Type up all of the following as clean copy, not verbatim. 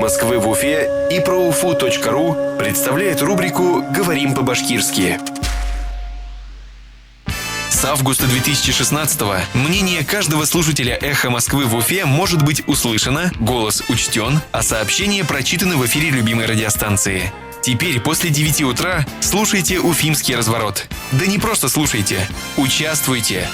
Москвы в Уфе и проуфу.ру представляет рубрику «Говорим по-башкирски». С августа 2016-го мнение каждого слушателя «Эхо Москвы» в Уфе может быть услышано, голос учтен, а сообщения прочитаны в эфире любимой радиостанции. Теперь после 9 утра слушайте «Уфимский разворот». Да не просто слушайте, участвуйте!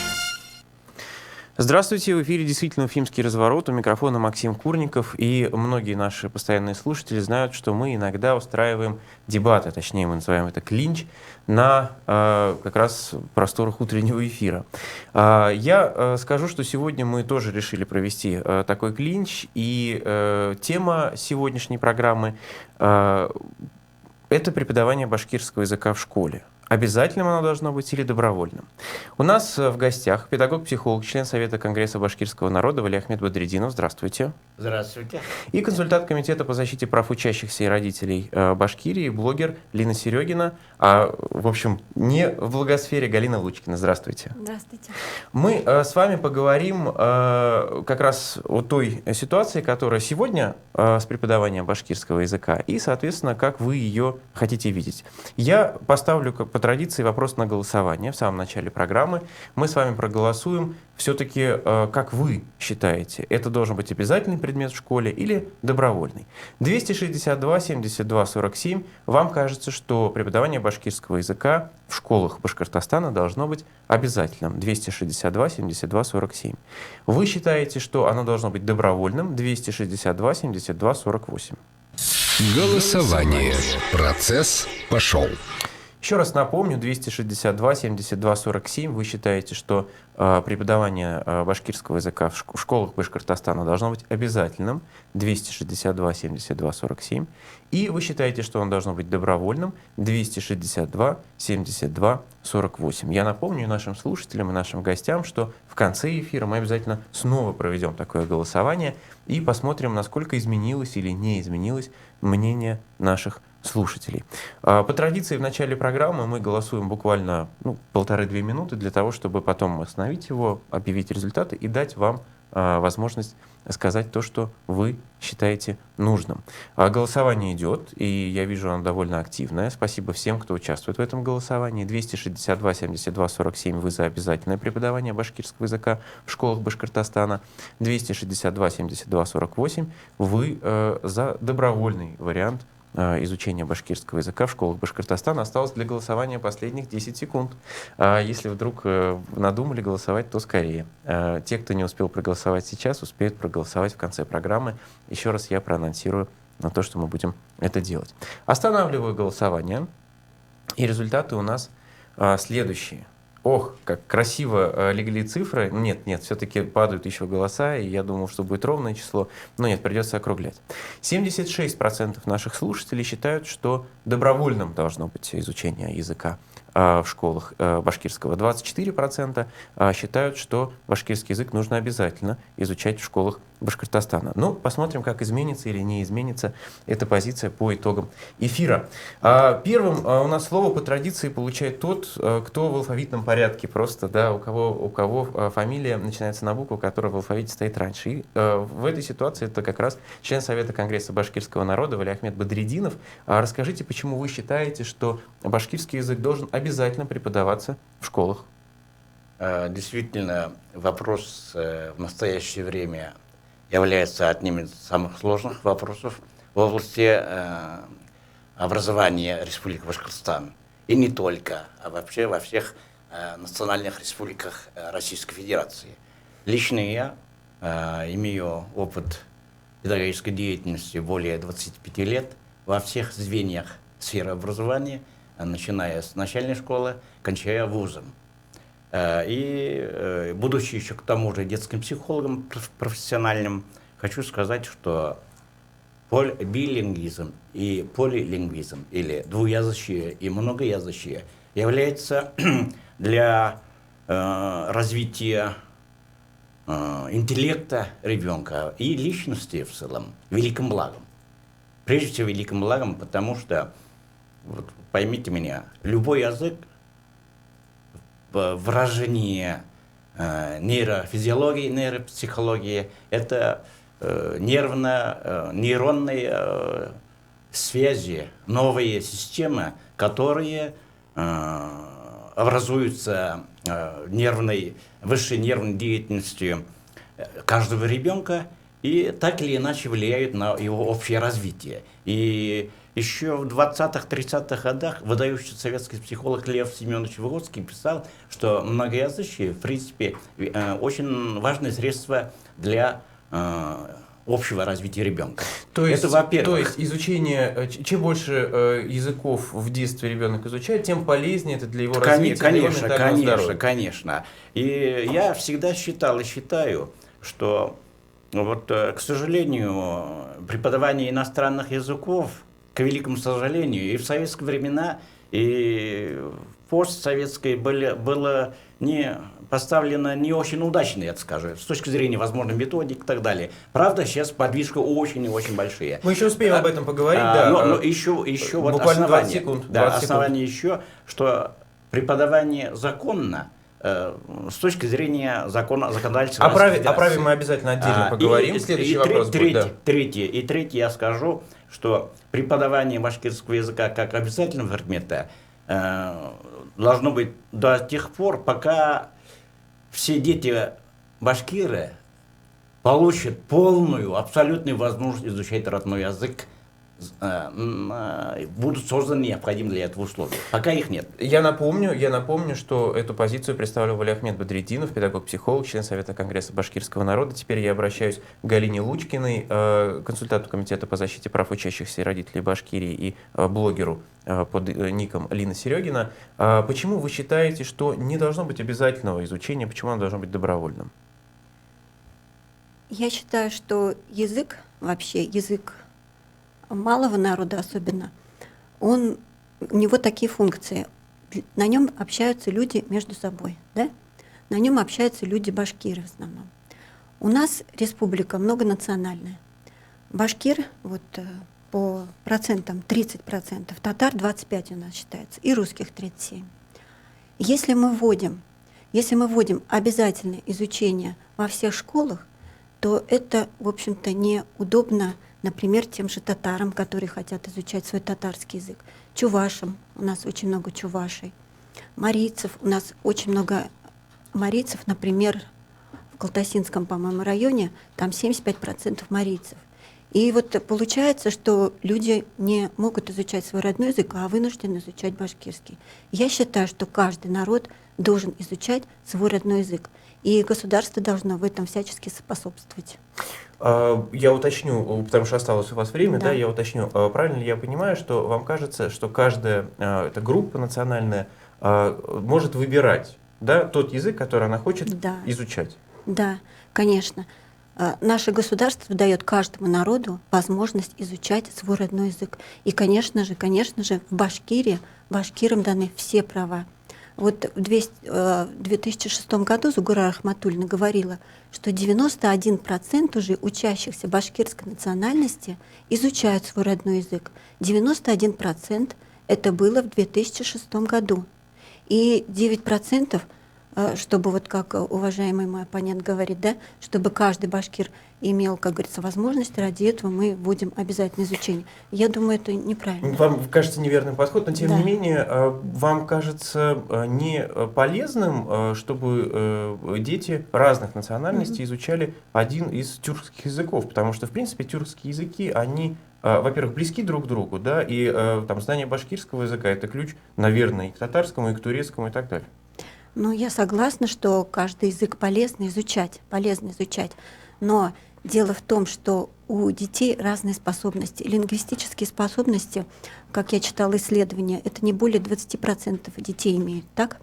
Здравствуйте, в эфире действительно «Уфимский разворот», у микрофона Максим Курников, и многие наши постоянные слушатели знают, что мы иногда устраиваем дебаты, точнее мы называем это клинч, на как раз просторах утреннего эфира. Я скажу, что сегодня мы тоже решили провести такой клинч, и тема сегодняшней программы это преподавание башкирского языка в школе. Обязательным оно должно быть или добровольным? У нас в гостях педагог-психолог, член Совета Конгресса башкирского народа Валиахмед Бадридинов. Здравствуйте. Здравствуйте. И консультант Комитета по защите прав учащихся и родителей Башкирии, блогер Лина Серегина, в общем, не в благосфере Галина Лучкина. Здравствуйте. Здравствуйте. Мы с вами поговорим как раз о той ситуации, которая сегодня с преподаванием башкирского языка, и, соответственно, как вы ее хотите видеть. Я поставлю по традиции вопрос на голосование в самом начале программы. Мы с вами проголосуем все-таки, как вы считаете, это должен быть обязательный предмет в школе или добровольный. 262 72 47. Вам кажется, что преподавание башкирского языка в школах Башкортостана должно быть обязательным. 262 72 47. Вы считаете, что оно должно быть добровольным. 262 72 48. Голосование. Процесс пошел. Еще раз напомню, 262 72 47. Вы считаете, что преподавание башкирского языка в школах Башкортостана должно быть обязательным. 262 72 47. И вы считаете, что оно должно быть добровольным. 262 72 48. Я напомню нашим слушателям и нашим гостям, что в конце эфира мы обязательно снова проведем такое голосование и посмотрим, насколько изменилось или не изменилось мнение наших слушателей. По традиции в начале программы мы голосуем буквально 1,5-2 минуты для того, чтобы потом остановить его, объявить результаты и дать вам возможность сказать то, что вы считаете нужным. Голосование идет, и я вижу, оно довольно активное. Спасибо всем, кто участвует в этом голосовании. 262 72 47 вы за обязательное преподавание башкирского языка в школах Башкортостана. 262 72 48 вы за добровольный вариант изучения башкирского языка в школах Башкортостана. Осталось для голосования последних 10 секунд. Если вдруг надумали голосовать, то скорее. Те, кто не успел проголосовать сейчас, успеют проголосовать в конце программы. Еще раз я проанонсирую на то, что мы будем это делать. Останавливаю голосование. И результаты у нас следующие. Ох, как красиво легли цифры. Нет, все-таки падают еще голоса, и я думал, что будет ровное число. Но нет, придется округлять. 76% наших слушателей считают, что добровольным должно быть изучение языка в школах башкирского. 24% считают, что башкирский язык нужно обязательно изучать в школах Башкортостана. Посмотрим, как изменится или не изменится эта позиция по итогам эфира. Первым у нас слово по традиции получает тот, кто в алфавитном порядке просто, да, у кого фамилия начинается на букву, которая в алфавите стоит раньше. И в этой ситуации это как раз член Совета Конгресса башкирского народа Валиахмед Бадридинов. Расскажите, почему вы считаете, что башкирский язык должен обязательно преподаваться в школах? Действительно, вопрос в настоящее время является одним из самых сложных вопросов в области образования Республики Башкортостан. И не только, а вообще во всех национальных республиках Российской Федерации. Лично я имею опыт педагогической деятельности более 25 лет во всех звеньях сферы образования, начиная с начальной школы, кончая вузом. И будучи еще к тому же детским психологом профессиональным, хочу сказать, что билингвизм и полилингвизм, или двуязычие и многоязычие, является для развития интеллекта ребенка и личности в целом великим благом. Прежде всего великим благом, потому что, поймите меня, любой язык выражение нейрофизиологии, нейропсихологии – это нейронные связи, новые системы, которые образуются высшей нервной деятельностью каждого ребенка и так или иначе влияют на его общее развитие. И еще в 20-30-х годах выдающийся советский психолог Лев Семенович Выгодский писал, что многоязычие, в принципе, очень важное средство для общего развития ребенка. То есть, это, во-первых. То есть изучение, чем больше языков в детстве ребенок изучает, тем полезнее это для его развития, для его ментального здоровья. Конечно. И я всегда считал и считаю, что, вот, к сожалению, преподавание иностранных языков, к великому сожалению, и в советские времена, и в постсоветской было не поставлено не очень удачно, я скажу, с точки зрения, возможно, методик и так далее. Правда, сейчас подвижка очень и очень большие. Мы еще успеем об этом поговорить, да. Но еще вот буквально 20 основание. секунд. Да, 20 основание еще, что преподавание законно с точки зрения законодательства. О праве мы обязательно отдельно поговорим. Следующий вопрос будет, да. Третье я скажу, что преподавание башкирского языка как обязательного предмета должно быть до тех пор, пока все дети башкиры получат полную, абсолютную возможность изучать родной язык, будут созданы необходимые для этого условия. Пока их нет. Я напомню, что эту позицию представлял Валиахмед Бадриддинов, педагог-психолог, член Совета Конгресса башкирского народа. Теперь я обращаюсь к Галине Лучкиной, консультанту Комитета по защите прав учащихся и родителей Башкирии и блогеру под ником Лина Серегина. Почему вы считаете, что не должно быть обязательного изучения, почему оно должно быть добровольным? Я считаю, что язык, вообще язык малого народа особенно, у него такие функции. На нем общаются люди между собой, да? На нем общаются люди башкиры в основном. У нас республика многонациональная. Башкир, вот по процентам 30%, татар 25% у нас считается, и русских 37%. Если мы вводим обязательное изучение во всех школах, то это, в общем-то, неудобно, например, тем же татарам, которые хотят изучать свой татарский язык, чувашам, у нас очень много чувашей, марийцев, у нас очень много марийцев, например, в Калтасинском, по-моему, районе, там 75% марийцев. И вот получается, что люди не могут изучать свой родной язык, а вынуждены изучать башкирский. Я считаю, что каждый народ должен изучать свой родной язык, и государство должно в этом всячески способствовать. Я уточню, потому что осталось у вас время, Да. я уточню, правильно ли я понимаю, что вам кажется, что каждая эта группа национальная может выбирать, да, тот язык, который она хочет изучать? Да, конечно. Наше государство дает каждому народу возможность изучать свой родной язык. И, конечно же, в Башкирии башкирам даны все права. Вот в 2006 году Зугура Рахматульна говорила, что 91% уже учащихся башкирской национальности изучают свой родной язык. 91% это было в 2006 году. И 9%, чтобы, вот как уважаемый мой оппонент говорит, да, чтобы каждый башкир имел, как говорится, возможность, ради этого мы вводим обязательное изучение. Я думаю, это неправильно. Вам кажется неверный подход, но тем не менее, вам кажется не полезным, чтобы дети разных национальностей изучали один из тюркских языков, потому что, в принципе, тюркские языки, они, во-первых, близки друг к другу, да, и там знание башкирского языка — это ключ, наверное, и к татарскому, и к турецкому, и так далее. Ну, я согласна, что каждый язык полезно изучать, но дело в том, что у детей разные способности. Лингвистические способности, как я читала исследования, это не более 20% детей имеют, так?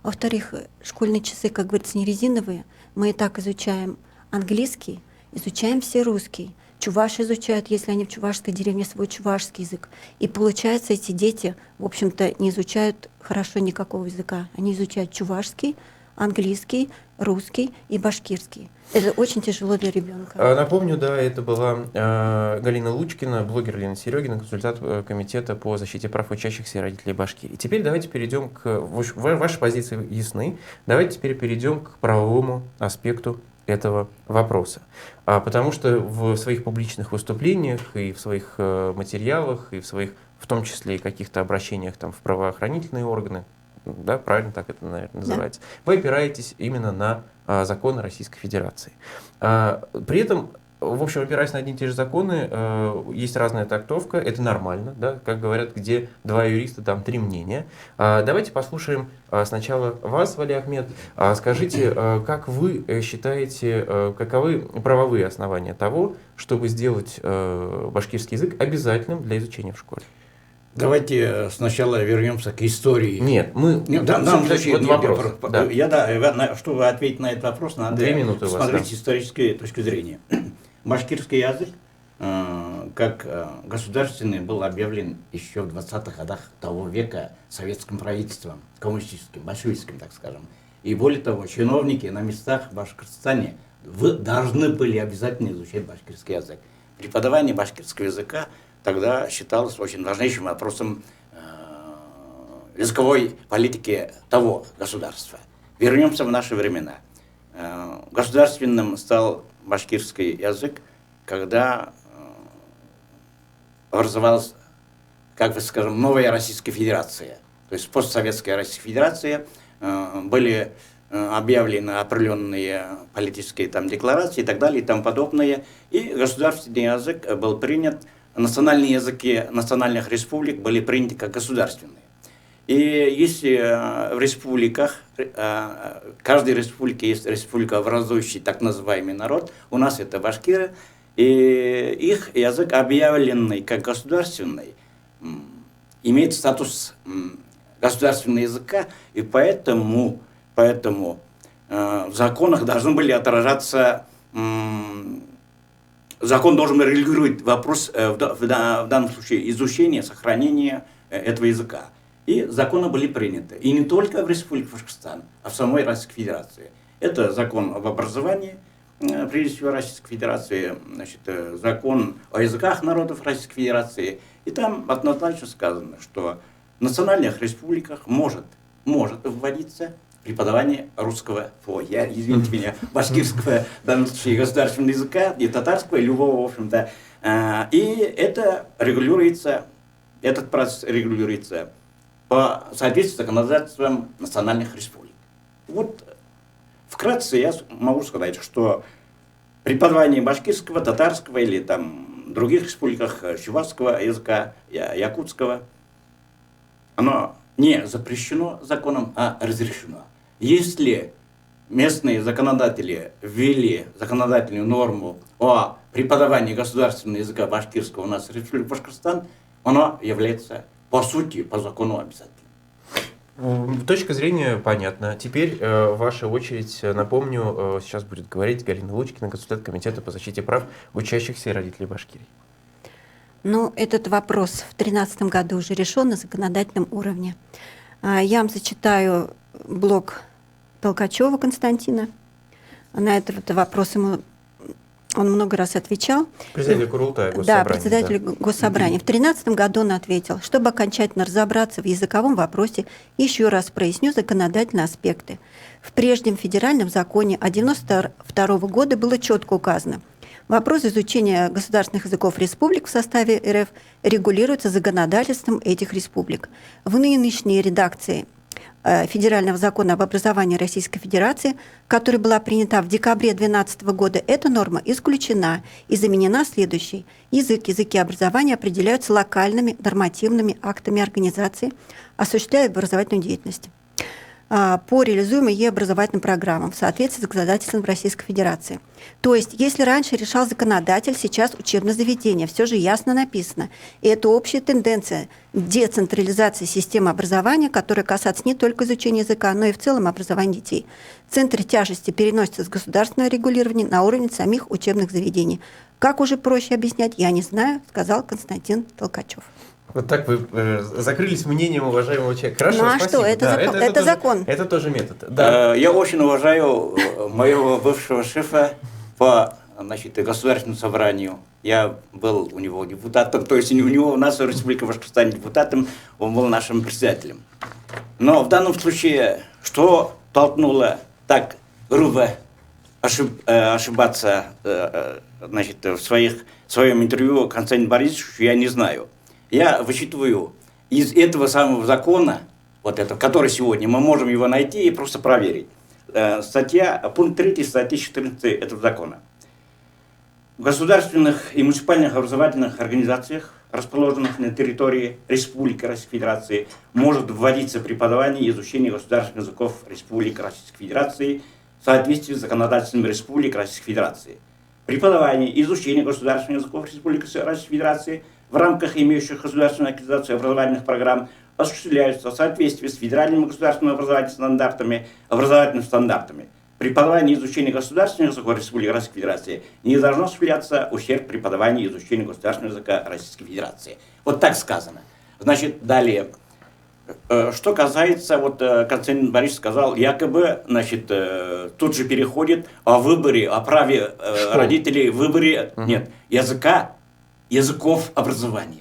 Во-вторых, школьные часы, как говорится, не резиновые. Мы и так изучаем английский, изучаем все русский. Чуваши изучают, если они в чувашской деревне, свой чувашский язык. И получается, эти дети, в общем-то, не изучают хорошо никакого языка. Они изучают чувашский, английский, русский и башкирский. Это очень тяжело для ребенка. Напомню, да, это была Галина Лучкина, блогер Лина Серегина, консультант Комитета по защите прав учащихся и родителей Башкирии. Теперь давайте перейдем к... Ваши позиции ясны. Давайте теперь перейдем к правовому аспекту этого вопроса. Потому что в своих публичных выступлениях и в своих материалах, и в своих, в том числе и каких-то обращениях там, в правоохранительные органы, да, правильно так это, наверное, называется, вы опираетесь именно на законы Российской Федерации. При этом, в общем, опираясь на одни и те же законы, есть разная трактовка, это нормально, да, как говорят, где два юриста, там три мнения. Давайте послушаем сначала вас, Вали Ахмед. Скажите, как вы считаете, каковы правовые основания того, чтобы сделать башкирский язык обязательным для изучения в школе? Давайте сначала вернемся к истории. Нет, мы... Нет, в данном случае, вот вопрос. Да. Чтобы ответить на этот вопрос, надо 2 минуты смотреть с исторической точки зрения. Башкирский язык как государственный был объявлен еще в 20-х годах того века советским правительством, коммунистическим, большевистским, так скажем. И более того, чиновники на местах в Башкортостане должны были обязательно изучать башкирский язык. Преподавание башкирского языка тогда считалось очень важнейшим вопросом языковой политики того государства. Вернемся в наши времена. Государственным стал башкирский язык, когда образовалась, как бы скажем, новая Российская Федерация. То есть постсоветская Российская Федерация, были объявлены определенные политические там, декларации и так далее и тому подобное. И государственный язык был принят, национальные языки национальных республик были приняты как государственные. И если в республиках, каждой республике есть республикообразующий так называемый народ, у нас это башкиры, и их язык, объявленный как государственный, имеет статус государственного языка, и поэтому в законах должны были отражаться, закон должен регулировать вопрос, в данном случае, изучения, сохранения этого языка. И законы были приняты. И не только в Республике Башкортостан, а в самой Российской Федерации. Это закон об образовании, прежде всего Российской Федерации, значит, закон о языках народов Российской Федерации. И там однозначно сказано, что в национальных республиках может вводиться преподавание русского, извините меня, башкирского, в данном случае государственного языка, и татарского, и любого, в общем-то. И это регулируется, этот процесс регулируется по соответствии с законодательством национальных республик. Вот вкратце я могу сказать, что преподавание башкирского, татарского или там других республиках чувашского языка, якутского, оно не запрещено законом, а разрешено. Если местные законодатели ввели законодательную норму о преподавании государственного языка башкирского у нас в Республике Башкортостан, оно является по сути, по закону обязательно. Точка зрения понятна. Теперь ваша очередь. Напомню, сейчас будет говорить Галина Лучкина, консультант Комитета по защите прав учащихся и родителей Башкирии. Ну, этот вопрос в 2013 году уже решен на законодательном уровне. Я вам зачитаю блог Толкачева Константина. На этот вопрос он много раз отвечал. Председатель Курултая Госсобрания. Да, председатель Госсобрания. В 2013 году он ответил: чтобы окончательно разобраться в языковом вопросе, еще раз проясню законодательные аспекты. В прежнем федеральном законе от 1992 года было четко указано: вопрос изучения государственных языков республик в составе РФ регулируется законодательством этих республик. В нынешней редакции Федерального закона об образовании Российской Федерации, которая была принята в декабре 2012 года, эта норма исключена и заменена следующей. Языки образования определяются локальными нормативными актами организации, осуществляя образовательную деятельность по реализуемым ей образовательным программам в соответствии с законодательством Российской Федерации. То есть, если раньше решал законодатель, сейчас учебное заведение, все же ясно написано. И это общая тенденция децентрализации системы образования, которая касается не только изучения языка, но и в целом образования детей. Центр тяжести переносится с государственного регулирования на уровень самих учебных заведений. Как уже проще объяснять, я не знаю, сказал Константин Толкачев. Вот так вы закрылись мнением уважаемого человека. Хорошо, ну а спасибо. что, это закон. Это тоже метод. Да. Я очень уважаю моего бывшего шефа по государственному собранию. Я был у него депутатом, то есть у него у нас в Республике Башкортостан депутатом, он был нашим председателем. Но в данном случае, что толкнуло так грубо ошибаться значит, в своем интервью Константину Борисовичу я не знаю. Я вычитываю из этого самого закона, вот это, который сегодня, мы можем его найти и просто проверить. Пункт 3 статьи 14 этого закона. В государственных и муниципальных образовательных организациях, расположенных на территории Республики Российской Федерации, может вводиться преподавание и изучение государственных языков Республики Российской Федерации в соответствии с законодательством Республики Российской Федерации. Преподавание и изучение государственных языков Республики Российской Федерации в рамках имеющих государственную аккредитацию образовательных программ осуществляются в соответствии с федеральными государственными образовательными стандартами. Преподавание и изучение государственного языка Республики Российской Федерации не должно осуществляться в ущерб преподаванию и изучению государственного языка Российской Федерации. Вот так сказано. Значит, далее. Что касается, вот Константин Борисович сказал, якобы, значит, тут же переходит о выборе, о праве родителей в выборе, нет, языков образования.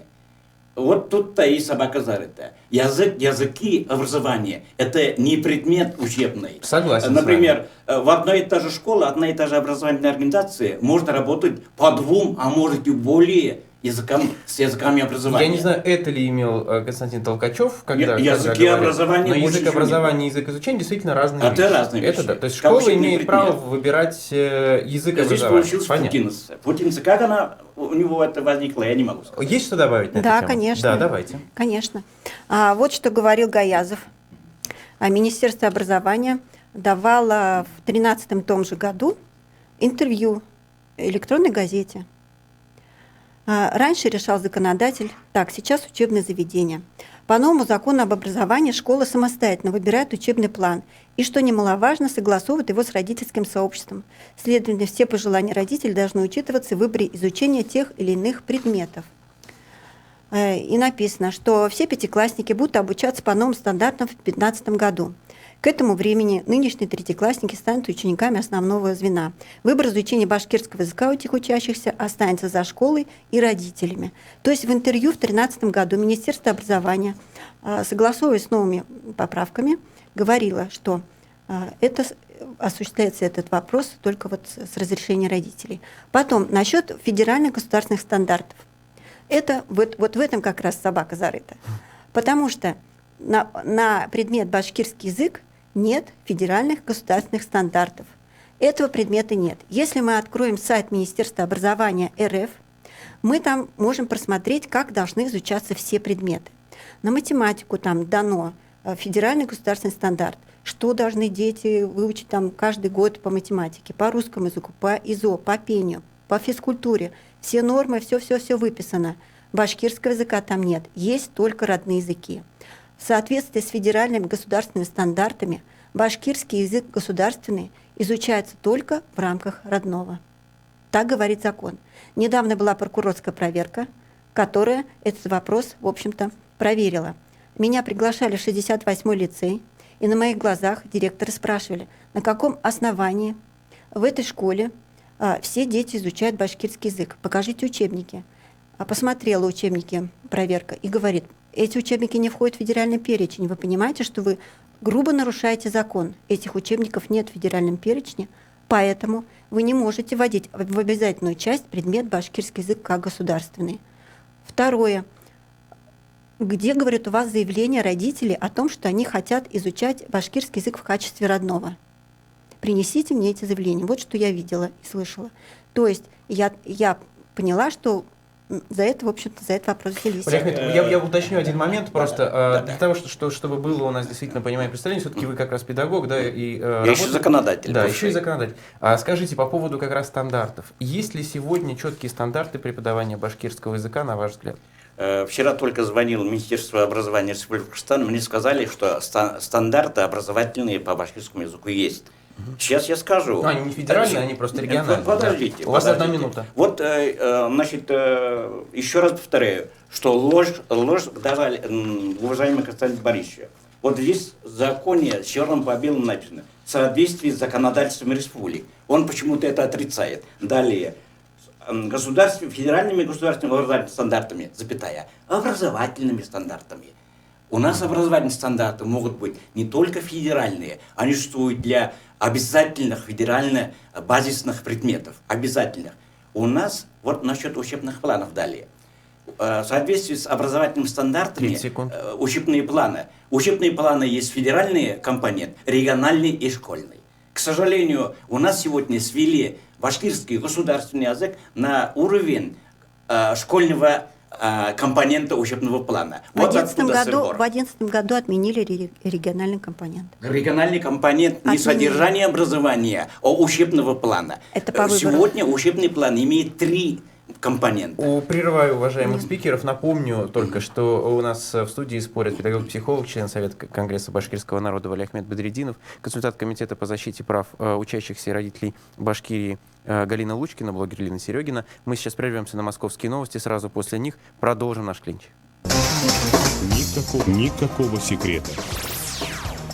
Вот тут-то и собака зарыта. Языки образования – это не предмет учебный. Согласен. Например, в одной и той же школе, одна и та же образовательная организация может работать по 2, а может и более с языками образования. Я не знаю, это ли имел Константин Толкачев, когда языки говорил, образования, но язык образования и язык изучения действительно разные вещи. Это разные вещи. Это да. То есть школа имеет право выбирать язык образования. Здесь получился путиница. Как у него это возникло, я не могу сказать. Есть что добавить на эту тему? Конечно. Да, давайте. Конечно. Вот что говорил Гаязов. Министерство образования давало в 2013 том же году интервью электронной газете. Раньше решал законодатель, так, сейчас учебное заведение. По новому закону об образовании школа самостоятельно выбирает учебный план и, что немаловажно, согласовывает его с родительским сообществом. Следовательно, все пожелания родителей должны учитываться в выборе изучения тех или иных предметов. И написано, что все пятиклассники будут обучаться по новым стандартам в 2015 году. К этому времени нынешние третьеклассники станут учениками основного звена. Выбор изучения башкирского языка у этих учащихся останется за школой и родителями. То есть в интервью в 2013 году Министерство образования, согласовываясь с новыми поправками, говорило, что осуществляется этот вопрос только вот с разрешения родителей. Потом, насчет федеральных государственных стандартов. Это вот в этом как раз собака зарыта. Потому что на предмет башкирский язык нет федеральных государственных стандартов. Этого предмета нет. Если мы откроем сайт Министерства образования РФ, мы там можем просмотреть, как должны изучаться все предметы. На математику там дано федеральный государственный стандарт, что должны дети выучить там каждый год по математике, по русскому языку, по ИЗО, по пению, по физкультуре. Все нормы, все выписано. Башкирского языка там нет, есть только родные языки. В соответствии с федеральными государственными стандартами башкирский язык государственный изучается только в рамках родного. Так говорит закон. Недавно была прокурорская проверка, которая этот вопрос, в общем-то, проверила. Меня приглашали в 68-й лицей, и на моих глазах директоры спрашивали, на каком основании в этой школе все дети изучают башкирский язык. Покажите учебники. Посмотрела учебники проверка и говорит, эти учебники не входят в федеральный перечень. Вы понимаете, что вы грубо нарушаете закон. Этих учебников нет в федеральном перечне, поэтому вы не можете вводить в обязательную часть предмет башкирский язык как государственный. Второе. Где, говорят, у вас заявление родителей о том, что они хотят изучать башкирский язык в качестве родного? Принесите мне эти заявления. Вот что я видела и слышала. То есть я поняла, что за это, в общем-то, за этот вопрос взялись. Я уточню один момент просто. Для того, чтобы было у нас действительно понимание представление, все-таки вы как раз педагог, да, и я еще законодатель. Да, еще и законодатель. Скажите, по поводу как раз стандартов. Есть ли сегодня четкие стандарты преподавания башкирского языка, на ваш взгляд? Вчера только звонил Министерство образования Республики Башкортостан, мне сказали, что стандарты образовательные по башкирскому языку есть. Сейчас я скажу. Они не федеральные, они просто региональные. Подождите. У вас 1 минута. Вот, значит, еще раз повторяю, что ложь, даже уважаемый Константин Борисович, вот здесь в законе черным по белому написано, в соответствии с законодательством республик. Он почему-то это отрицает. Далее. Федеральными государственными образовательными стандартами, образовательными стандартами. У нас образовательные стандарты могут быть не только федеральные, они существуют для обязательных федеральных базисных предметов. Обязательных. У нас, вот насчет учебных планов далее. В соответствии с образовательными стандартами учебные планы. Учебные планы есть федеральный компонент, региональный и школьный. К сожалению, у нас сегодня свели башкирский государственный язык на уровень школьного компонента учебного плана. В 2011 году отменили региональный компонент. Региональный компонент не содержание образования, а учебного плана. Это по выбору. Сегодня учебный план имеет 3 компонента. Прерываю уважаемых спикеров. Напомню только, что у нас в студии спорят педагог-психолог, член Совета Конгресса башкирского народа Валиахмед Бадреддинов, консультант Комитета по защите прав учащихся и родителей Башкирии Галина Лучкина, блогер Лина Серегина. Мы сейчас прервемся на московские новости. Сразу после них продолжим наш клинч. Никакого секрета.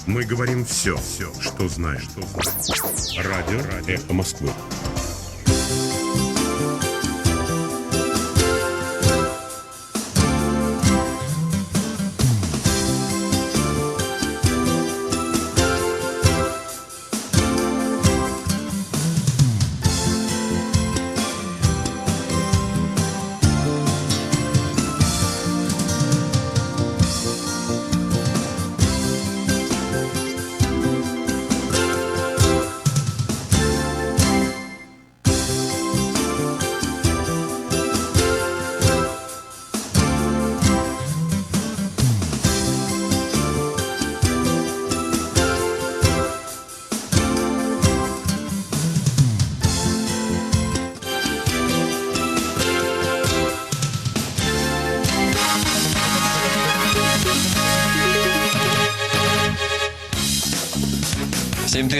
Мы говорим все, что знаешь. Радио «Эхо Москвы».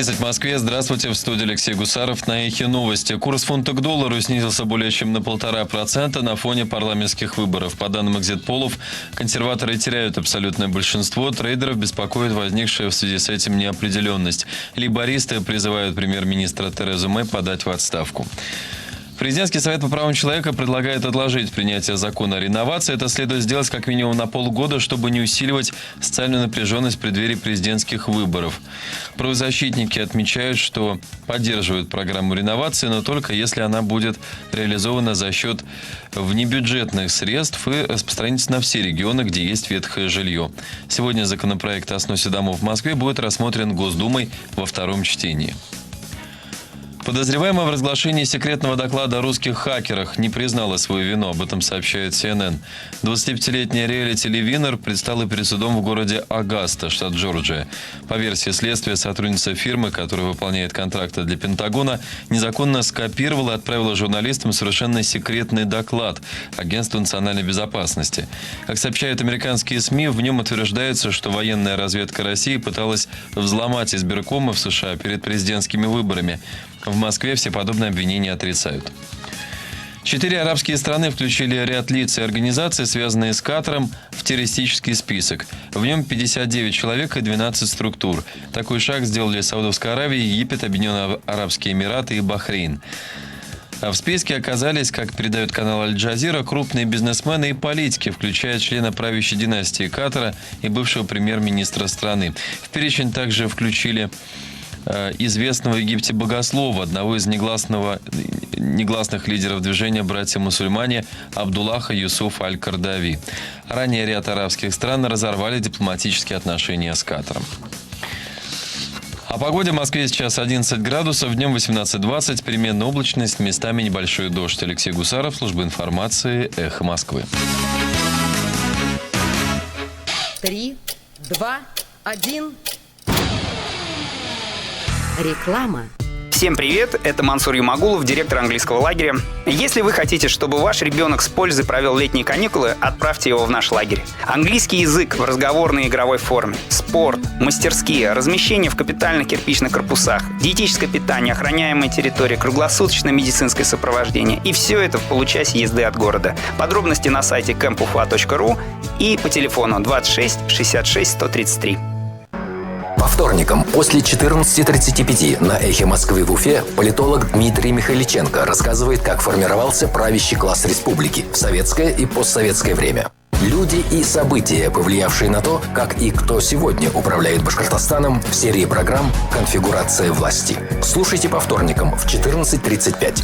В Москве. Здравствуйте, в студии Алексей Гусаров. На Эхе новости. Курс фунта к доллару снизился более чем на 1,5% на фоне парламентских выборов. По данным экзит-полов, консерваторы теряют абсолютное большинство. Трейдеров беспокоит возникшая в связи с этим неопределенность. Лейбористы призывают премьер-министра Терезу Мэй подать в отставку. Президентский совет по правам человека предлагает отложить принятие закона о реновации. Это следует сделать как минимум на полгода, чтобы не усиливать социальную напряженность в преддверии президентских выборов. Правозащитники отмечают, что поддерживают программу реновации, но только если она будет реализована за счет внебюджетных средств и распространится на все регионы, где есть ветхое жилье. Сегодня законопроект о сносе домов в Москве будет рассмотрен Госдумой во втором чтении. Подозреваемая в разглашении секретного доклада о русских хакерах не признала свою вину, об этом сообщает CNN. 25-летняя реалити Ли Винер предстала перед судом в городе Агаста, штат Джорджия. По версии следствия, сотрудница фирмы, которая выполняет контракты для Пентагона, незаконно скопировала и отправила журналистам совершенно секретный доклад Агентству национальной безопасности. Как сообщают американские СМИ, в нем утверждается, что военная разведка России пыталась взломать избиркомы в США перед президентскими выборами. В Москве все подобные обвинения отрицают. 4 арабские страны включили ряд лиц и организаций, связанные с Катаром, в террористический список. В нем 59 человек и 12 структур. Такой шаг сделали Саудовская Аравия, Египет, Объединенные Арабские Эмираты и Бахрейн. А в списке оказались, как передает канал Аль-Джазира, крупные бизнесмены и политики, включая члена правящей династии Катара и бывшего премьер-министра страны. В перечень также включили известного в Египте богослова, одного из негласных лидеров движения «Братья-мусульмане» Абдуллаха Юсуф Аль-Кардави. Ранее ряд арабских стран разорвали дипломатические отношения с Катаром. О погоде в Москве сейчас 11 градусов, днем 18-20, переменная облачность, местами небольшой дождь. Алексей Гусаров, служба информации, Эхо Москвы. 3, 2, 1. Реклама. Всем привет, это Мансур Юмагулов, директор английского лагеря. Если вы хотите, чтобы ваш ребенок с пользой провел летние каникулы, отправьте его в наш лагерь. Английский язык в разговорной и игровой форме, спорт, мастерские, размещение в капитальных кирпичных корпусах, диетическое питание, охраняемая территория, круглосуточное медицинское сопровождение. И все это в получасе езды от города. Подробности на сайте campufa.ru и по телефону 26 66 133. По вторникам после 14:35 на Эхе Москвы в Уфе политолог Дмитрий Михайличенко рассказывает, как формировался правящий класс республики в советское и постсоветское время. Люди и события, повлиявшие на то, как и кто сегодня управляет Башкортостаном в серии программ «Конфигурация власти». Слушайте по вторникам в 14:35.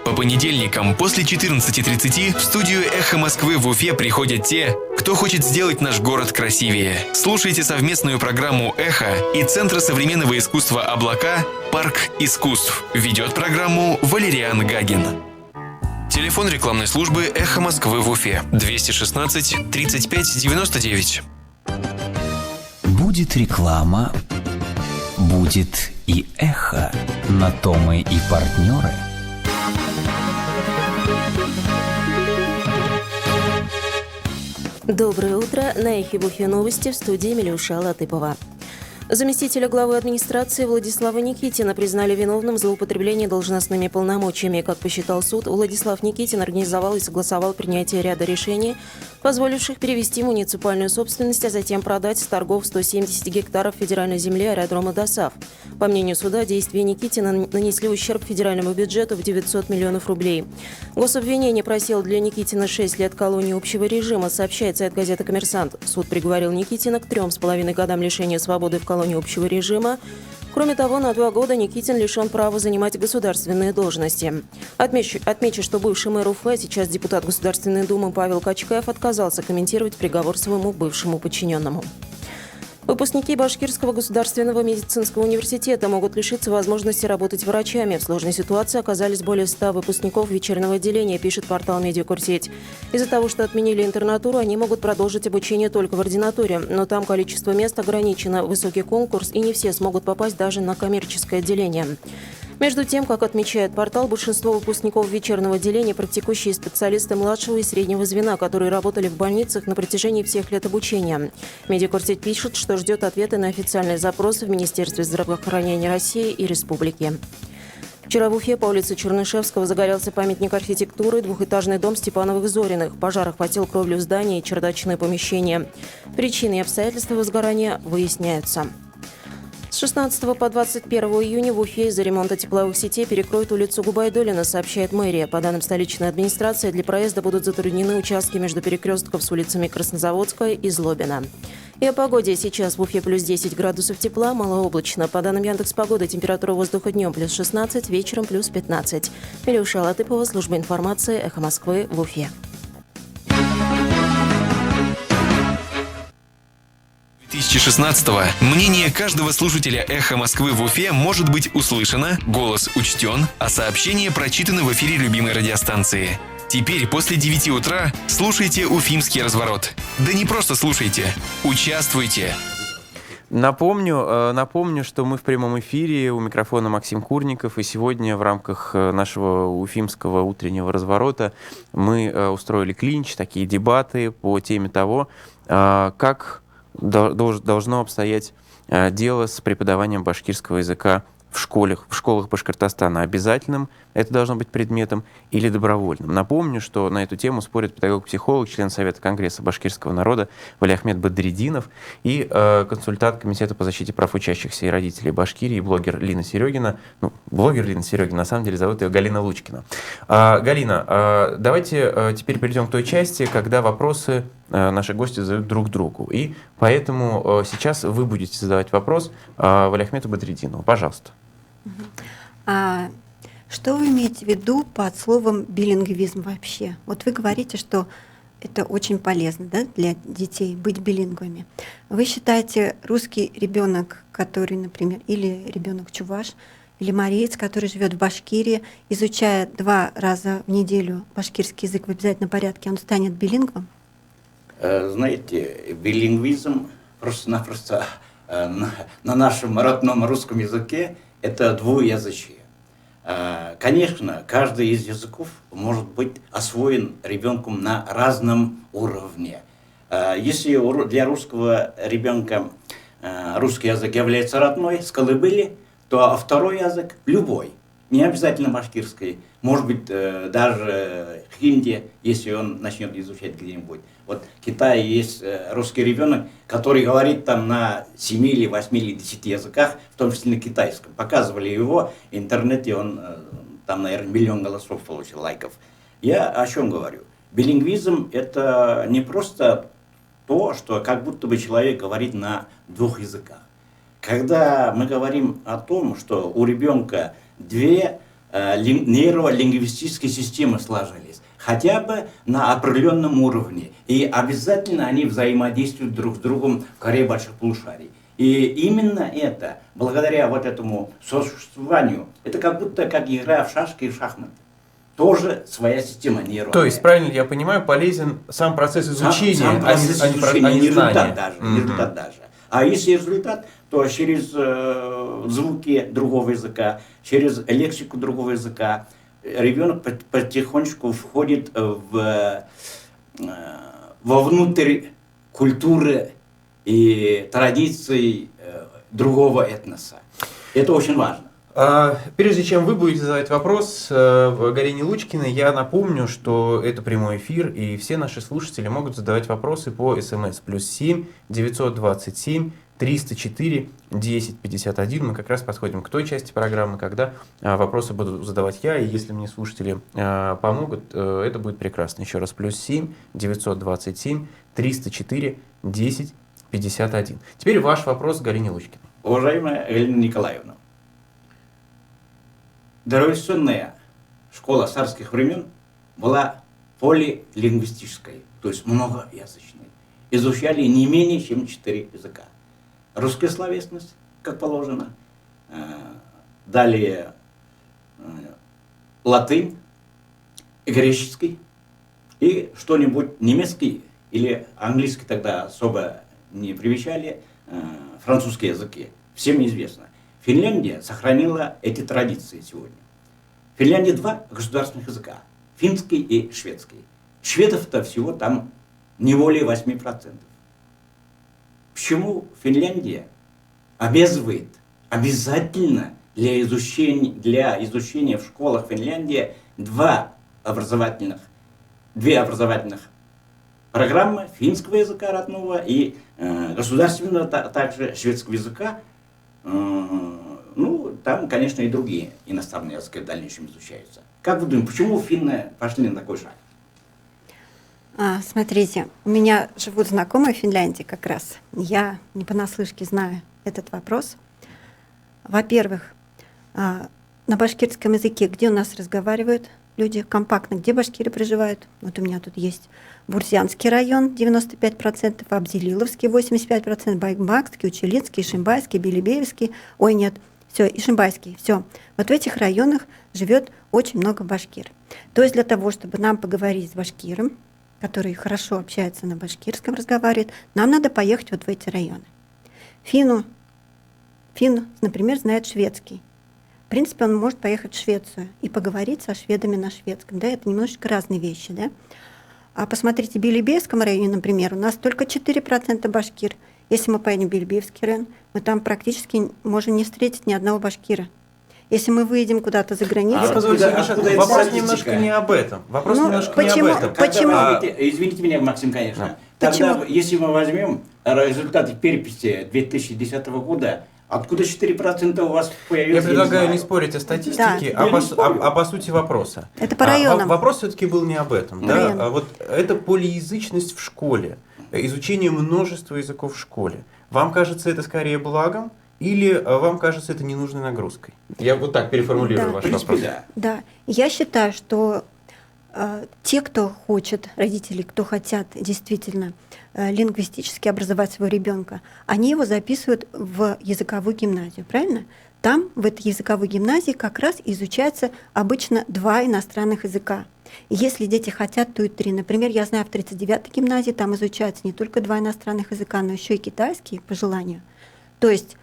По понедельникам после 14:30 в студию «Эхо Москвы» в Уфе приходят те, кто хочет сделать наш город красивее. Слушайте совместную программу «Эхо» и Центра современного искусства «Облака» «Парк искусств». Ведет программу Валериан Гагин. Телефон рекламной службы «Эхо Москвы» в Уфе 216 35 99. Будет реклама, будет и эхо. На то мы и партнеры. Доброе утро. На Эхе Уфе новости в студии Милюша Латыпова. Заместителя главы администрации Владислава Никитина признали виновным в злоупотреблении должностными полномочиями. Как посчитал суд, Владислав Никитин организовал и согласовал принятие ряда решений, позволивших перевести муниципальную собственность, а затем продать с торгов 170 гектаров федеральной земли аэродрома ДОСААФ. По мнению суда, действия Никитина нанесли ущерб федеральному бюджету в 900 миллионов рублей. Гособвинение просило для Никитина 6 лет колонии общего режима, сообщает сайт газеты «Коммерсант». Суд приговорил Никитина к 3,5 годам лишения свободы в колонии общего режима. Кроме того, на 2 года Никитин лишен права занимать государственные должности. Отмечу, что бывший мэр Уфы, сейчас депутат Государственной Думы Павел Качкаев отказался комментировать приговор своему бывшему подчиненному. Выпускники Башкирского государственного медицинского университета могут лишиться возможности работать врачами. В сложной ситуации оказались более 100 выпускников вечернего отделения, пишет портал «Медиакурсеть». Из-за того, что отменили интернатуру, они могут продолжить обучение только в ординатуре. Но там количество мест ограничено, высокий конкурс, и не все смогут попасть даже на коммерческое отделение. Между тем, как отмечает портал, большинство выпускников вечернего отделения – практикующие специалисты младшего и среднего звена, которые работали в больницах на протяжении всех лет обучения. Медиакурсеть пишет, что ждет ответы на официальные запросы в Министерстве здравоохранения России и Республики. Вчера в Уфе по улице Чернышевского загорелся памятник архитектуры, двухэтажный дом Степановых-Зориных. Пожар охватил кровлю здания и чердачные помещения. Причины и обстоятельства возгорания выясняются. С 16 по 21 июня в Уфе из-за ремонта тепловых сетей перекроют улицу Губайдуллина, сообщает мэрия. По данным столичной администрации, для проезда будут затруднены участки между перекрестков с улицами Краснозаводская и Злобина. И о погоде. Сейчас в Уфе плюс 10 градусов тепла, малооблачно. По данным Яндекс.Погоды, температура воздуха днем плюс 16, вечером плюс 15. Милюша Латыпова, служба информации «Эхо Москвы» в Уфе. 2016-го мнение каждого слушателя «Эхо Москвы» в Уфе может быть услышано, голос учтен, а сообщения прочитаны в эфире любимой радиостанции. Теперь после 9 утра слушайте «Уфимский разворот». Да не просто слушайте, участвуйте. Напомню, что мы в прямом эфире, у микрофона Максим Курников, и сегодня в рамках нашего уфимского утреннего разворота мы устроили клинч, такие дебаты по теме того, как должно обстоять дело с преподаванием башкирского языка в школах Башкортостана. Обязательным это должно быть предметом или добровольным. Напомню, что на эту тему спорят педагог-психолог, член Совета Конгресса башкирского народа Валиахмед Бадридинов и консультант Комитета по защите прав учащихся и родителей Башкирии, блогер Лина Серегина. Блогер Лина Серегина, на самом деле зовут ее Галина Лучкина. Галина, давайте теперь перейдем к той части, когда вопросы наши гости задают друг другу. И поэтому сейчас вы будете задавать вопрос Валиахмеду Бадридинову. Пожалуйста. Что вы имеете в виду под словом билингвизм вообще? Вот вы говорите, что это очень полезно, да, для детей быть билингвами. Вы считаете, русский ребенок, который, например, или ребенок чуваш, или мариец, который живет в Башкирии, изучая 2 раза в неделю башкирский язык в обязательном порядке, он станет билингвом? Знаете, билингвизм просто-напросто на нашем родном русском языке это двуязычие. Конечно, каждый из языков может быть освоен ребенком на разном уровне. Если для русского ребенка русский язык является родной, с колыбели, то второй язык любой, не обязательно башкирский, может быть даже хинди, если он начнет изучать где-нибудь. Вот в Китае есть русский ребенок, который говорит там на 7 или 8 или 10 языках, в том числе на китайском. Показывали его в интернете, он там, наверное, 1 000 000 голосов получил, лайков. Я о чем говорю? Билингвизм – это не просто то, что как будто бы человек говорит на двух языках. Когда мы говорим о том, что у ребенка две нейролингвистические системы сложились, хотя бы на определенном уровне, и обязательно они взаимодействуют друг с другом в коре больших полушарий. И именно это, благодаря вот этому сосуществованию, это как будто как игра в шашки и в шахматы. Тоже своя система нейронная. То есть, правильно я понимаю, полезен сам процесс изучения, сам процесс изучения, не результат знания. даже, результат даже. А если результат, то через звуки другого языка, через лексику другого языка ребенок потихонечку входит вовнутрь культуры и традиций другого этноса. Это очень важно. Прежде чем вы будете задавать вопрос Галине Лучкиной, я напомню, что это прямой эфир, и все наши слушатели могут задавать вопросы по СМС +7 927 304 1051. Мы как раз подходим к той части программы, когда вопросы буду задавать я, и если мне слушатели помогут, это будет прекрасно. Еще раз, +7 927 304 1051. Теперь ваш вопрос Галине Лучкиной. Уважаемая Галина Николаевна, дореволюционная школа царских времен была полилингвистической, то есть многоязычной. Изучали не менее чем 4 языка. Русская словесность, как положено, далее латынь, греческий и что-нибудь немецкий или английский тогда особо не привечали, французские языки. Всем известно. Финляндия сохранила эти традиции сегодня. В Финляндии 2 государственных языка, финский и шведский. Шведов-то всего там не более 8%. Почему Финляндия обязывает обязательно для изучения в школах Финляндии две образовательных программы финского языка родного и государственного также шведского языка? Ну, там, конечно, и другие иностранные языки в дальнейшем изучаются. Как вы думаете, почему финны пошли на такой шаг? Смотрите, у меня живут знакомые в Финляндии как раз. Я не понаслышке знаю этот вопрос. Во-первых, на башкирском языке, где у нас разговаривают люди компактно, где башкиры проживают? Вот у меня тут есть Бурзянский район, 95%, Абзелиловский, 85%, Баймакский, Учелицкий, Ишимбайский, Белебеевский, ой, нет, все, Ишимбайский, все. Вот в этих районах живет очень много башкир. То есть для того, чтобы нам поговорить с башкиром, который хорошо общается на башкирском, разговаривает, нам надо поехать вот в эти районы. Финн, например, знает шведский. В принципе, он может поехать в Швецию и поговорить со шведами на шведском. Да, это немножечко разные вещи. Да? А посмотрите, в Белебеевском районе, например, у нас только 4% башкир. Если мы поедем в Белебеевский район, мы там практически можем не встретить ни одного башкира. Если мы выедем куда-то за границу... Вопрос немножко не об этом. Вопрос немножко не об этом. Почему? Извините меня, Максим, конечно. Тогда, если мы возьмем результаты переписи 2010 года, откуда 4% у вас появилось? Я предлагаю не спорить о статистике, а по сути вопроса. Это по районам. Вопрос все-таки был не об этом. Да? Вот это полиязычность в школе, изучение множества языков в школе. Вам кажется это скорее благом? Или вам кажется это ненужной нагрузкой? Я вот так переформулирую ваш вопрос. Да, я считаю, что те, кто хочет, родители, кто хотят действительно лингвистически образовать своего ребенка, они его записывают в языковую гимназию, правильно? Там, в этой языковой гимназии, как раз изучается обычно 2 иностранных языка. И если дети хотят, то и 3. Например, я знаю, в 39-й гимназии там изучаются не только 2 иностранных языка, но еще и китайский, по желанию. То есть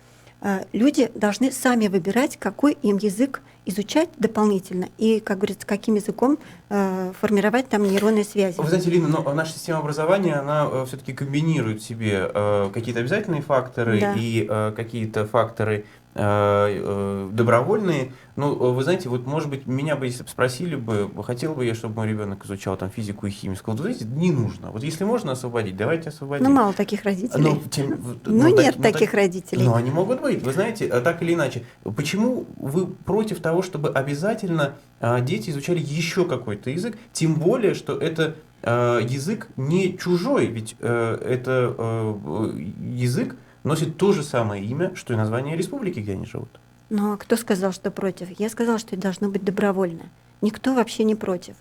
люди должны сами выбирать, какой им язык изучать дополнительно и, как говорится, каким языком формировать там нейронные связи. Вы знаете, Лина, но наша система образования, она все-таки комбинирует в себе какие-то обязательные факторы и какие-то факторы добровольные. Ну, вы знаете, вот, может быть, меня бы, если бы спросили бы, хотел бы я, чтобы мой ребенок изучал там физику и химию, сказал, вы знаете, не нужно. Вот если можно освободить, давайте освободим. Ну, мало таких родителей. Нет таких родителей. Но они могут быть. Вы знаете, так или иначе. Почему вы против того, чтобы обязательно дети изучали еще какой-то какой-то язык, тем более, что это язык не чужой, ведь язык носит то же самое имя, что и название республики, где они живут. Ну, а кто сказал, что против? Я сказала, что это должно быть добровольно. Никто вообще не против.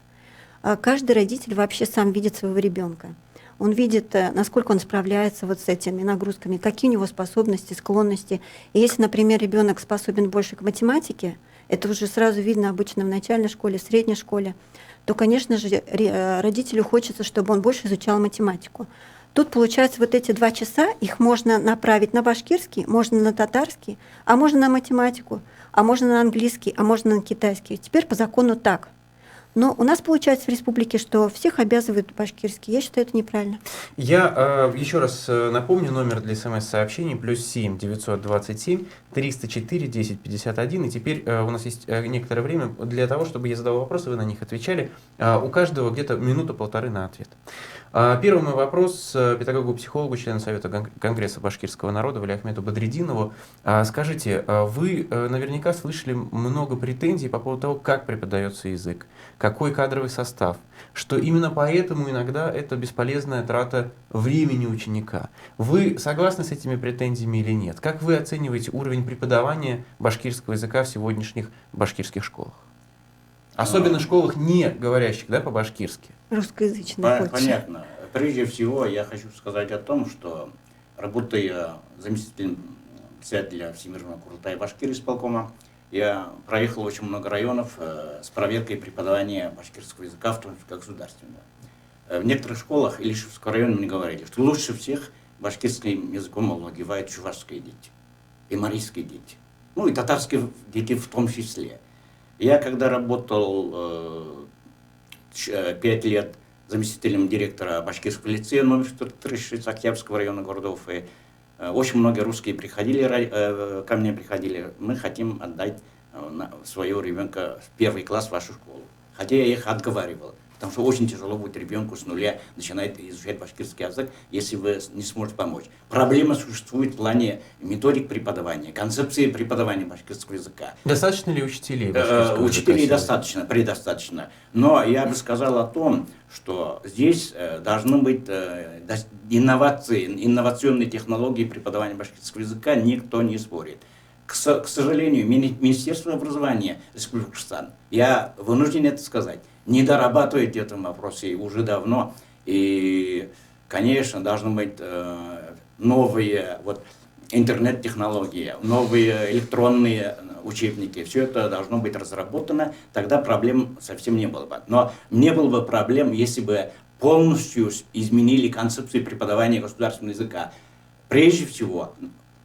Каждый родитель вообще сам видит своего ребенка. Он видит, насколько он справляется вот с этими нагрузками, какие у него способности, склонности. И если, например, ребенок способен больше к математике, это уже сразу видно обычно в начальной школе, в средней школе, то, конечно же, родителю хочется, чтобы он больше изучал математику. Тут, получается, вот эти 2 часа, их можно направить на башкирский, можно на татарский, а можно на математику, а можно на английский, а можно на китайский. Теперь по закону так. Но у нас получается в республике, что всех обязывают башкирский. Я считаю, это неправильно. Я еще раз напомню номер для смс-сообщений +7 927 304 1051. И теперь у нас есть некоторое время для того, чтобы я задал вопросы, вы на них отвечали. У каждого где-то минута-полторы на ответ. Первый мой вопрос педагогу-психологу, члену Совета Конгресса башкирского народа Валиахмету Бадреддинову. Скажите, вы наверняка слышали много претензий по поводу того, как преподается язык, какой кадровый состав, что именно поэтому иногда это бесполезная трата времени ученика. Вы согласны с этими претензиями или нет? Как вы оцениваете уровень преподавания башкирского языка в сегодняшних башкирских школах? Особенно в школах, не говорящих по-башкирски. Русскоязычных. Понятно. Прежде всего, я хочу сказать о том, что, работая заместителем председателя Всемирного Курултая Башкирисполкома, я проехал очень много районов с проверкой преподавания башкирского языка, в том числе государственного. В некоторых школах Илишевского района мне говорили, что лучше всех башкирским языком овладевают чувашские дети, и марийские дети, ну и татарские дети в том числе. Я когда работал 5 лет заместителем директора башкирского лицея номер 36 Октябрьского района города Уфы, очень многие русские ко мне приходили, мы хотим отдать своего ребенка в 1 класс в вашу школу. Хотя я их отговаривал, потому что очень тяжело будет ребенку с нуля начинать изучать башкирский язык, если вы не сможете помочь. Проблема существует в плане методик преподавания, концепции преподавания башкирского языка. Достаточно ли учителей башкирского языка? Учителей достаточно, предостаточно. Но я бы сказал о том, что здесь должны быть инновационные технологии преподавания башкирского языка, никто не спорит. К сожалению, Министерство образования Республики Башкортостан, я вынужден это сказать, не дорабатывает в этом вопросе уже давно. И, конечно, должны быть новые интернет-технологии, новые электронные учебники. Все это должно быть разработано, тогда проблем совсем не было бы. Но не было бы проблем, если бы полностью изменили концепцию преподавания государственного языка. Прежде всего,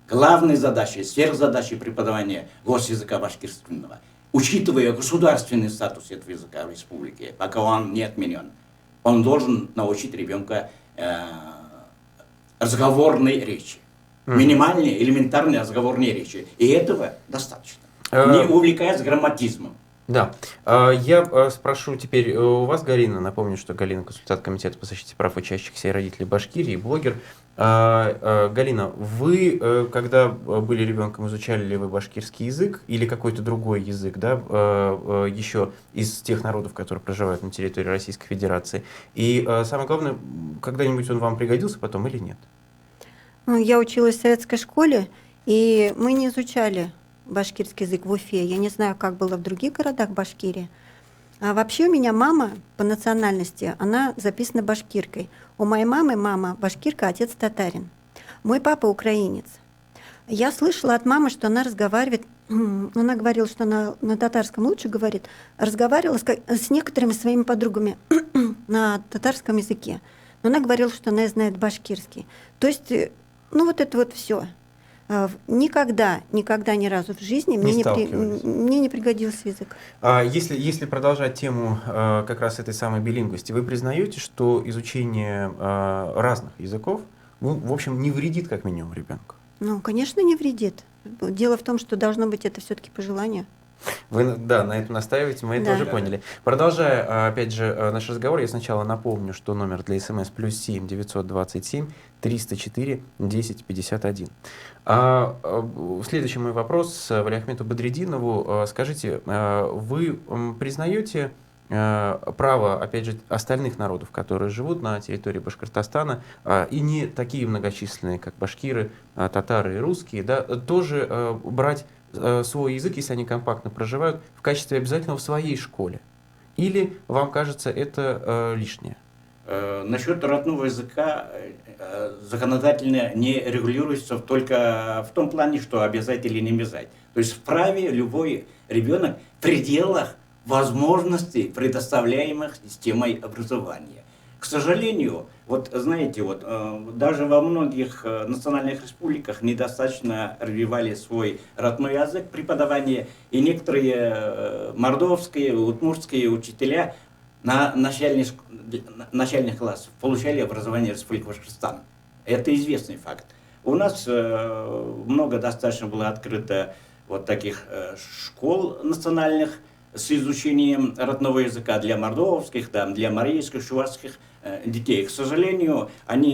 главной задачей, сверхзадачей преподавания госязыка башкирского, учитывая государственный статус этого языка в республике, пока он не отменен, он должен научить ребенка разговорной речи. Минимальной, элементарной разговорной речи. И этого достаточно. Не увлекаясь грамматизмом. Да. Я спрошу теперь у вас, Галина. Напомню, что Галина — консультант Комитета по защите прав учащихся и родителей Башкирии, блогер. Галина, вы, когда были ребенком, изучали ли вы башкирский язык или какой-то другой язык, еще из тех народов, которые проживают на территории Российской Федерации? И самое главное, когда-нибудь он вам пригодился потом или нет? Я училась в советской школе, и мы не изучали башкирский язык в Уфе. Я не знаю, как было в других городах Башкирии. А вообще у меня мама по национальности, она записана башкиркой. У моей мамы мама башкирка, отец татарин. Мой папа украинец. Я слышала от мамы, что она разговаривает, она говорила, что она на татарском лучше говорит, разговаривала с некоторыми своими подругами на татарском языке. Но она говорила, что она знает башкирский. То есть, это все. Никогда ни разу в жизни мне не пригодился язык. Если продолжать тему как раз этой самой билингвости, вы признаете, что изучение разных языков, в общем, не вредит как минимум ребенку? Конечно, не вредит. Дело в том, что должно быть это все-таки по желанию. Вы, на этом настаиваете, мы это уже поняли. Продолжая, опять же, наш разговор, я сначала напомню, что номер для СМС +7 927 304 1051. Следующий мой вопрос Валиахмету Бадреддинову. Скажите, вы признаете право, опять же, остальных народов, которые живут на территории Башкортостана, и не такие многочисленные, как башкиры, татары и русские, да, тоже брать свой язык, если они компактно проживают, в качестве обязательного в своей школе? Или вам кажется это лишнее? Насчет родного языка законодательно не регулируется только в том плане, что обязать или не обязать. То есть вправе любой ребенок в пределах возможностей, предоставляемых системой образования. К сожалению, вот знаете, вот даже во многих национальных республиках недостаточно развивали свой родной язык преподавания, и некоторые мордовские, удмуртские учителя на начальных классах получали образование Республики Башкортостан. Это известный факт. У нас много достаточно было открыто вот таких школ национальных с изучением родного языка для мордовских, там, для марийских, шуварских детей. К сожалению, они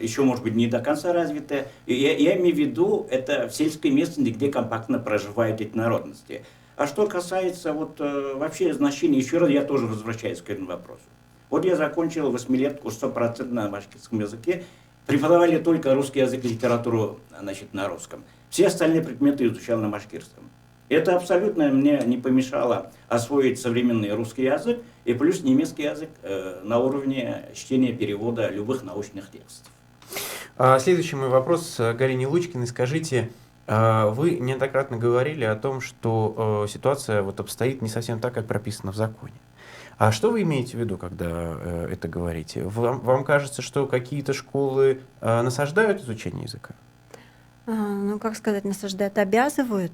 еще, может быть, не до конца развиты. И я имею в виду, это в сельской местности, где компактно проживают эти народности. А что касается вот, вообще значения, еще раз я тоже возвращаюсь к этому вопросу. Вот я закончил 8-летку 100% на башкирском языке, преподавали только русский язык и литературу, значит, на русском. Все остальные предметы изучал на башкирском. Это абсолютно мне не помешало освоить современный русский язык и плюс немецкий язык на уровне чтения, перевода любых научных текстов. Следующий мой вопрос Галине Лучкиной. Скажите, вы неоднократно говорили о том, что ситуация вот обстоит не совсем так, как прописано в законе. А что вы имеете в виду, когда это говорите? Вам кажется, что какие-то школы насаждают изучение языка? Ну, как сказать, насаждают, обязывают.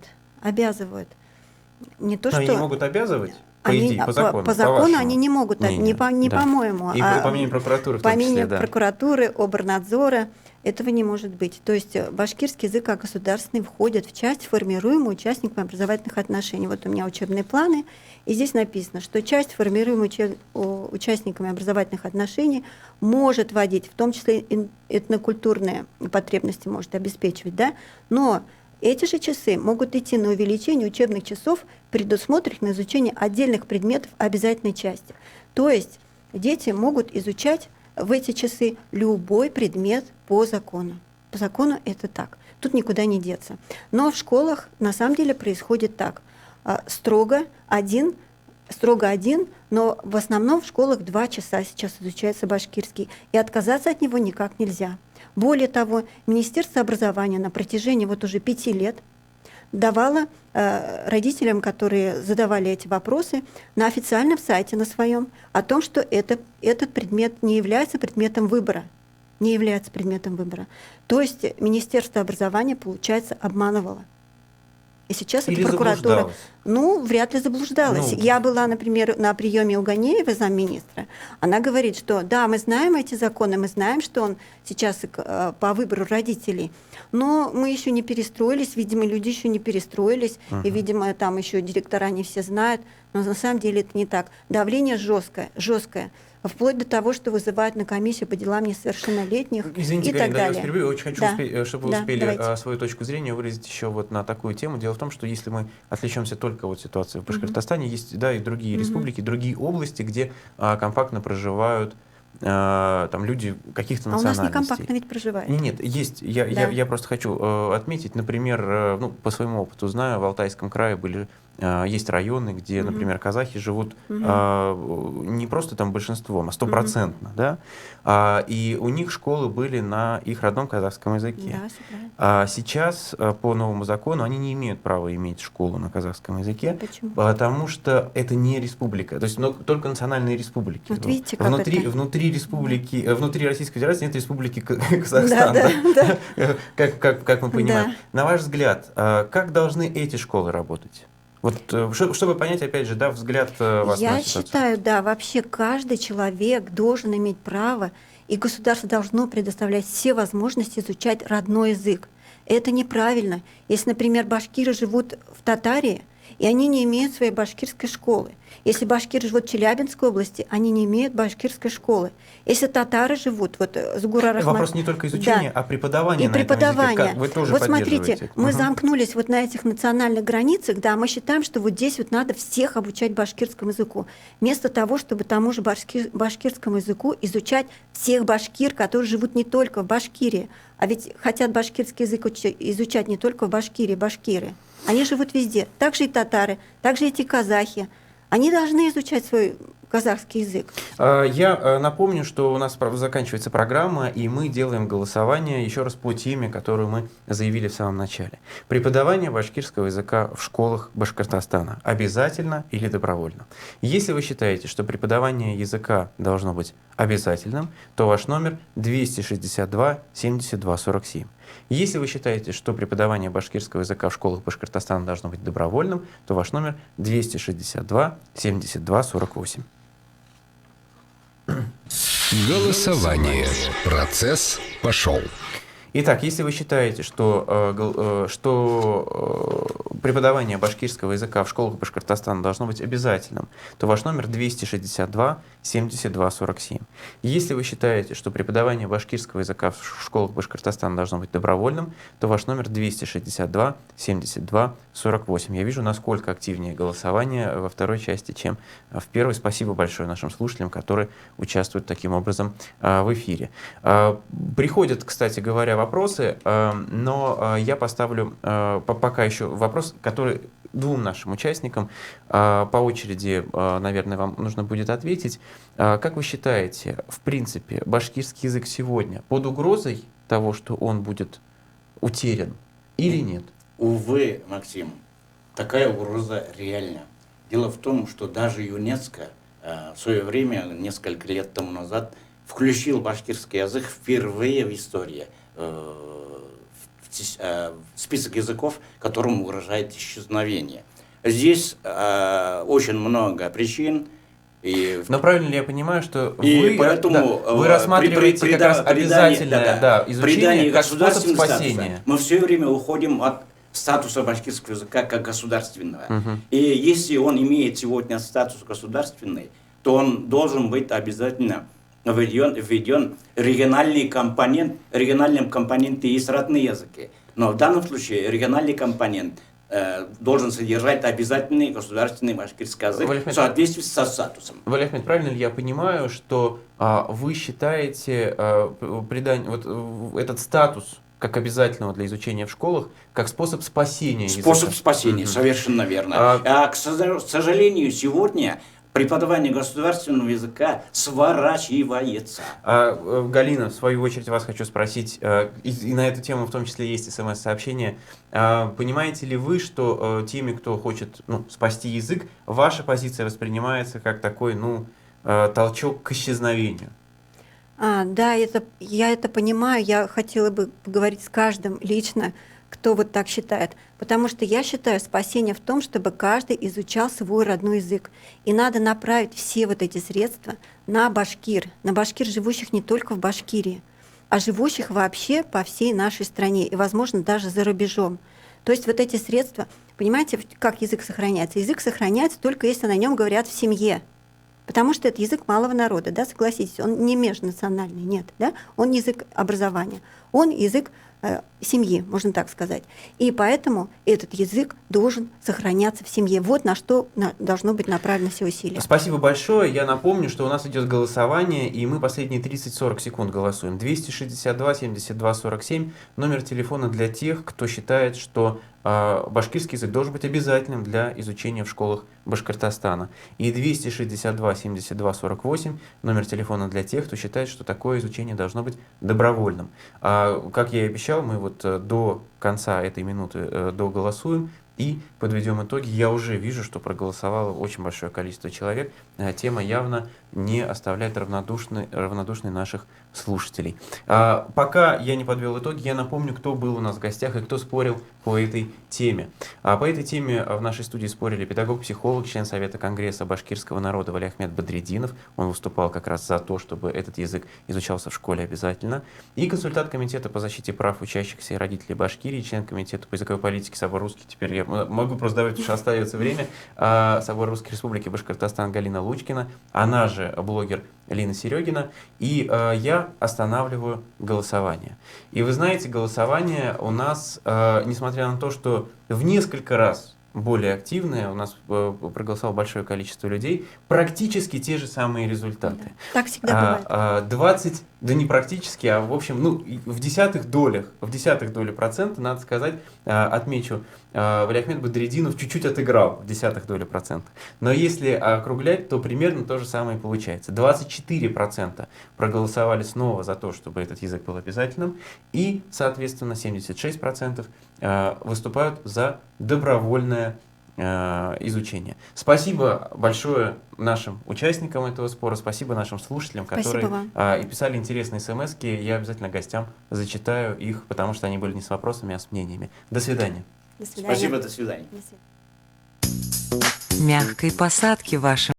Не то, но что... они могут обязывать? По идее, по закону. По закону они не могут, не по-моему. И по мнению прокуратуры в том числе, по мнению прокуратуры, Обернадзора, этого не может быть. То есть башкирский язык как государственный входит в часть, формируемую участниками образовательных отношений. Вот у меня учебные планы, и здесь написано, что часть, формируемая участниками образовательных отношений, может вводить, в том числе этнокультурные потребности может обеспечивать, да, но эти же часы могут идти на увеличение учебных часов, предусмотренных на изучение отдельных предметов обязательной части. То есть дети могут изучать в эти часы любой предмет по закону. По закону это так. Тут никуда не деться. Но в школах на самом деле происходит так. Строго один, но в основном в школах 2 часа сейчас изучается башкирский. И отказаться от него никак нельзя. Более того, Министерство образования на протяжении вот уже 5 лет давало родителям, которые задавали эти вопросы, на официальном сайте на своем о том, что этот предмет не является предметом выбора. Не является предметом выбора. То есть Министерство образования, получается, обманывало. И сейчас или эта прокуратура, заблуждалась? Вряд ли заблуждалась. Я была, например, на приеме у Ганеевой, замминистра. Она говорит, что да, мы знаем эти законы, мы знаем, что он сейчас по выбору родителей, но мы еще не перестроились, видимо, люди еще не перестроились, и, видимо, там еще директора не все знают, но на самом деле это не так. Давление жесткое. Вплоть до того, что вызывают на комиссию по делам несовершеннолетних. Извините, и так Галина, далее. я очень хочу, чтобы вы успели давайте. свою точку зрения выразить еще вот на такую тему. Дело в том, что если мы отвлечемся только от ситуации в Башкортостане, есть и другие республики, другие области, где компактно проживают там люди каких-то национальностей. А у нас не компактно ведь проживает. Нет, есть. Я просто хочу отметить, например, по своему опыту знаю, в Алтайском крае есть районы, где, например, казахи живут не просто там большинством, а 100%, да? И у них школы были на их родном казахском языке. Да, сейчас по новому закону они не имеют права иметь школу на казахском языке. Почему? Потому что это не республика, то есть только национальные республики. Вот видите, как внутри республики, внутри Российской Федерации нет республики Казахстан, как мы понимаем. На ваш взгляд, как должны эти школы работать? Вот, чтобы понять, опять же, взгляд вас на ситуацию. Я считаю, вообще каждый человек должен иметь право, и государство должно предоставлять все возможности изучать родной язык. Это неправильно. Если, например, башкиры живут в Татарии, и они не имеют своей башкирской школы. Если башкиры живут в Челябинской области, они не имеют башкирской школы. Если татары живут, вот с Гура Вопрос не только изучения, а преподавания и на преподавания. этом языке. Как вы тоже вот смотрите, поддерживаете? мы замкнулись вот на этих национальных границах, да, мы считаем, что вот здесь вот надо всех обучать башкирскому языку. Вместо того, чтобы тому же башкирскому языку изучать всех башкир, которые живут не только в Башкирии, а ведь хотят башкирский язык изучать не только в Башкирии, башкиры. Они живут везде. Также и татары, также эти казахи. Они должны изучать свой казахский язык. Я напомню, что у нас заканчивается программа, и мы делаем голосование еще раз по теме, которую мы заявили в самом начале. Преподавание башкирского языка в школах Башкортостана. Обязательно или добровольно? Если вы считаете, что преподавание языка должно быть обязательным, то ваш номер 262 72 47. Если вы считаете, что преподавание башкирского языка в школах Башкортостана должно быть добровольным, то ваш номер 262 72 48. Голосование. Процесс пошел. Итак, если вы считаете, что преподавание башкирского языка в школах Башкортостана должно быть обязательным, то ваш номер 262 72 47. Если вы считаете, что преподавание башкирского языка в школах Башкортостана должно быть добровольным, то ваш номер 262 72 48. Я вижу, насколько активнее голосование во второй части, чем в первой. Спасибо большое нашим слушателям, которые участвуют таким образом в эфире. Приходят, кстати говоря, вопросы, но я поставлю пока еще вопрос, который двум нашим участникам по очереди, наверное, вам нужно будет ответить. Как вы считаете, в принципе, башкирский язык сегодня под угрозой того, что он будет утерян или нет? Увы, Максим, такая угроза реальна. Дело в том, что даже ЮНЕСКО в свое время, несколько лет тому назад, включил башкирский язык впервые в истории в список языков, которым угрожает исчезновение. Здесь очень много причин. Но правильно ли я понимаю, что вы рассматриваете как раз обязательное изучение как способ спасения? Мы все время уходим от статуса башкирского языка как государственного. И если он имеет сегодня статус государственный, то он должен быть обязательно введен региональным компоненты есть родные языки. Но в данном случае региональный компонент должен содержать обязательный государственный башкирский язык в соответствии со статусом. Валерий Ахмед, правильно ли я понимаю, что вы считаете этот статус как обязательного для изучения в школах, как способ спасения языка? Способ спасения, совершенно верно. К сожалению, сегодня преподавание государственного языка сворачивается. Галина, в свою очередь вас хочу спросить, и на эту тему в том числе есть СМС-сообщение. Понимаете ли вы, что теми, кто хочет спасти язык, ваша позиция воспринимается как такой толчок к исчезновению? Да, я это понимаю. Я хотела бы поговорить с каждым лично, кто вот так считает. Потому что я считаю, спасение в том, чтобы каждый изучал свой родной язык. И надо направить все вот эти средства на башкир, живущих не только в Башкирии, а живущих вообще по всей нашей стране и, возможно, даже за рубежом. То есть вот эти средства, понимаете, как язык сохраняется? Язык сохраняется только если на нем говорят в семье. Потому что это язык малого народа, да, согласитесь, он не межнациональный, нет, да, он язык образования, он язык семьи, можно так сказать. И поэтому этот язык должен сохраняться в семье. Вот на что должно быть направлено все усилия. Спасибо большое. Я напомню, что у нас идет голосование, и мы последние 30-40 секунд голосуем. 262 72 47, номер телефона для тех, кто считает, что башкирский язык должен быть обязательным для изучения в школах Башкортостана. И 262 72 48, номер телефона для тех, кто считает, что такое изучение должно быть добровольным. Как я и обещал, мы вот до конца этой минуты доголосуем и подведем итоги. Я уже вижу, что проголосовало очень большое количество человек. Тема явно не оставляет равнодушной наших слушателей. Пока я не подвел итоги, я напомню, кто был у нас в гостях и кто спорил по этой теме. По этой теме в нашей студии спорили педагог-психолог, член Совета Конгресса башкирского народа Валиахмед Бадреддинов. Он выступал как раз за то, чтобы этот язык изучался в школе обязательно. И консультант Комитета по защите прав учащихся и родителей Башкирии, член Комитета по языковой политике Собор Русский, теперь я могу просто давать, потому что остается время, Собор Русской Республики Башкортостан Галина Лучкина, она же блогер Лина Серегина, и я останавливаю голосование. И вы знаете, голосование у нас, несмотря на то, что в несколько раз более активное, у нас проголосовало большое количество людей, практически те же самые результаты. Да. Так всегда бывает. 20, да не практически, а в общем, ну, в десятых доли процента, надо сказать, отмечу, Валиахмед Бадреддинов чуть-чуть отыграл в десятых доли процента. Но если округлять, то примерно то же самое получается. 24% проголосовали снова за то, чтобы этот язык был обязательным, и, соответственно, 76% выступают за добровольное изучение. Спасибо большое нашим участникам этого спора, спасибо нашим слушателям, которые и писали интересные смски. Я обязательно гостям зачитаю их, потому что они были не с вопросами, а с мнениями. До свидания. Спасибо, до свидания. Мягкой посадки вашим